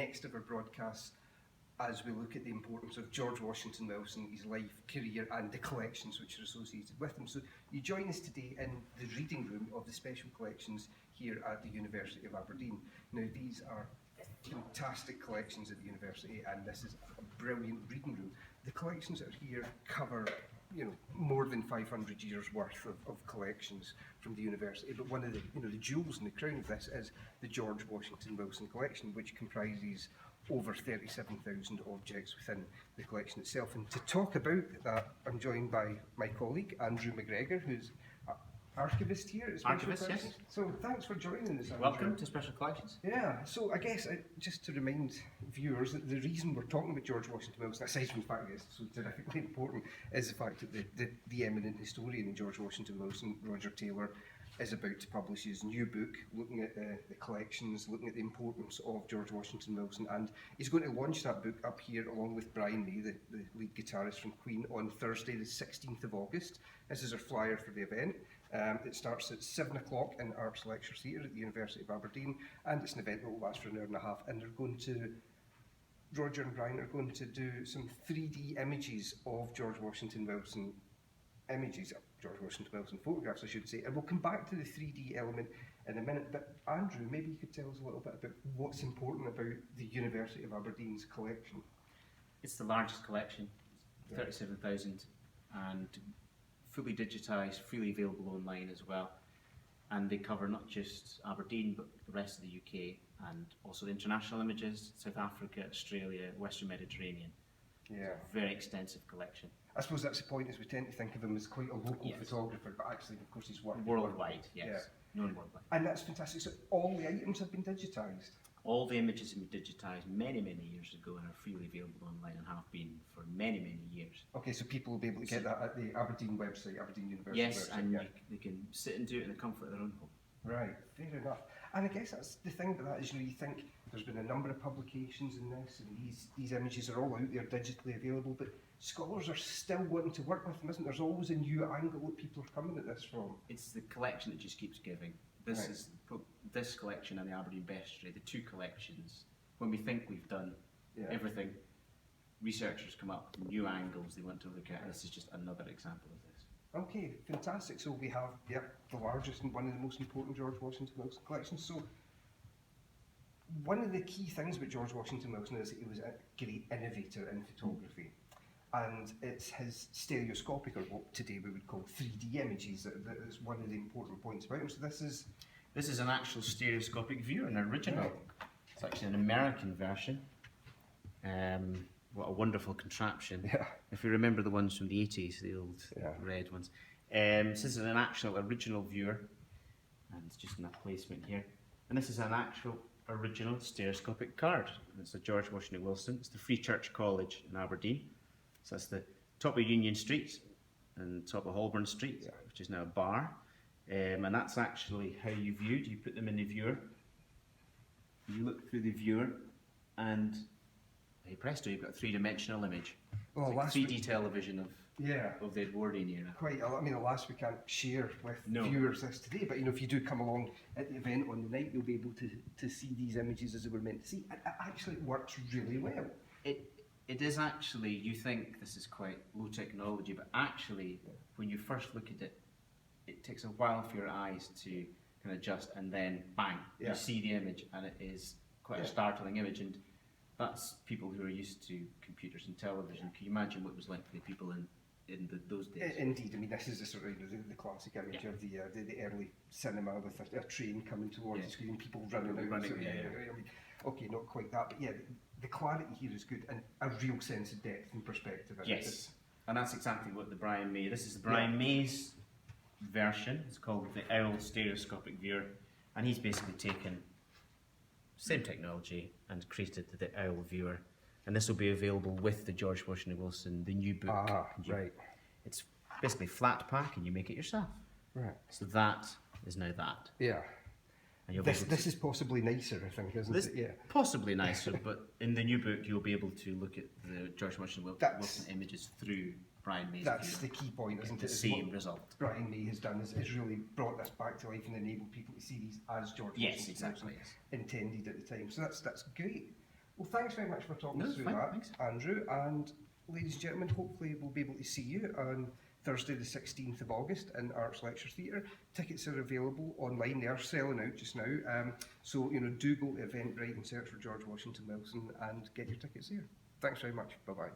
next of our broadcasts as we look at the importance of George Washington Wilson, his life, career and the collections which are associated with him. So you join us today in the reading room of the special collections here at the University of Aberdeen. Now these are fantastic collections at the university, and this is a brilliant reading room. The collections that are here cover more than 500 years worth of collections from the university, but one of the the jewels in the crown of this is the George Washington Wilson collection, which comprises over 37,000 objects within the collection itself. And to talk about that, I'm joined by my colleague Andrew McGregor, who's archivist here at Special Archivist, Collections. yes. So thanks for joining us, Andrew. Welcome to Special Collections. Yeah, so I guess just to remind viewers that the reason we're talking about George Washington Wilson, aside from the fact that it's so terrifically important, is the fact that the eminent historian in George Washington Wilson, Roger Taylor, is about to publish his new book, looking at the collections, looking at the importance of George Washington Wilson, and he's going to launch that book up here along with Brian May, the lead guitarist from Queen, on Thursday the 16th of August. This is our flyer for the event. It starts at 7 o'clock in Arts Lecture Theatre at the University of Aberdeen, and it's an event that will last for an hour and a half, and Roger and Brian are going to do some 3D images of George Washington Wilson George Washington Wilson photographs, I should say, and we'll come back to the 3D element in a minute. But Andrew, maybe you could tell us a little bit about what's important about the University of Aberdeen's collection. It's the largest collection, 37,000, and fully digitised, freely available online as well. And they cover not just Aberdeen, but the rest of the UK, and also the international images, South Africa, Australia, Western Mediterranean. Yeah. It's a very extensive collection. I suppose that's the point, is we tend to think of him as quite a local photographer, but actually, of course, he's worked worldwide, yes. Known worldwide. And that's fantastic. So all the items have been digitised? All the images have been digitised many, many years ago and are freely available online and have been for many, many years. Okay, so people will be able to get that at the Aberdeen website, Aberdeen University yes, website? And they can sit and do it in the comfort of their own home. Right, fair enough. And I guess that's the thing about that is, you think there's been a number of publications in this, and these images are all out there digitally available, but scholars are still wanting to work with them, isn't there? There's always a new angle that people are coming at this from. It's the collection that just keeps giving. This collection and the Aberdeen Bestiary, the two collections, when we think we've done everything, researchers come up with new angles they want to look at, and this is just another example of this. Okay, fantastic. So we have the largest and one of the most important George Washington Wilson collections. So one of the key things about George Washington Wilson is that he was a great innovator in photography. And it's his stereoscopic, or what today we would call 3D images, that is one of the important points about him. So this is an actual stereoscopic view, an original. Right. It's actually an American version. What a wonderful contraption. Yeah. If you remember the ones from the 80s, the old red ones. This is an actual original viewer, and it's just in that placement here. And this is an actual original stereoscopic card. It's a George Washington Wilson. It's the Free Church College in Aberdeen. So that's the top of Union Street and top of Holborn Street, which is now a bar. And that's actually how you viewed. You put them in the viewer, you look through the viewer, and hey presto, you've got a three-dimensional image. Well, like 3D television of the Edwardian era. Quite. I mean, alas, we can't share with viewers this today, but if you do come along at the event on the night, you'll be able to see these images as they were meant to see. It actually works really well. It is actually, you think this is quite low technology, but actually, when you first look at it, it takes a while for your eyes to kind of adjust, and then bang, you see the image, and it is quite a startling image. And that's people who are used to computers and television. Can you imagine what it was like for the people in those days? Indeed. I mean, this is the sort of the classic image of the early cinema with a train coming towards the screen, people running out. Okay, not quite that, but the clarity here is good, and a real sense of depth and perspective. Yes, and that's exactly what the Brian May. This is the Brian May's version. It's called the Owl Stereoscopic Viewer, and he's basically taken same technology and created the Owl Viewer, and this will be available with the George Washington Wilson, the new book. Right. It's basically flat pack, and you make it yourself. Right. So that is now that. Yeah. And this is possibly nicer, I think, isn't it? Yeah. Possibly nicer, but in the new book you'll be able to look at the George Washington Wilson images through Brian May's That's the key point, isn't it? The same result. Brian May has done is really brought this back to life and enabled people to see these as George Washington Wilson intended at the time. So that's great. Well, thanks very much for talking us through that, thanks. Andrew. And ladies and gentlemen, hopefully we'll be able to see you on Thursday the 16th of August in Arts Lecture Theatre. Tickets are available online. They are selling out just now. So, do go to Eventbrite and search for George Washington Wilson and get your tickets there. Thanks very much. Bye-bye.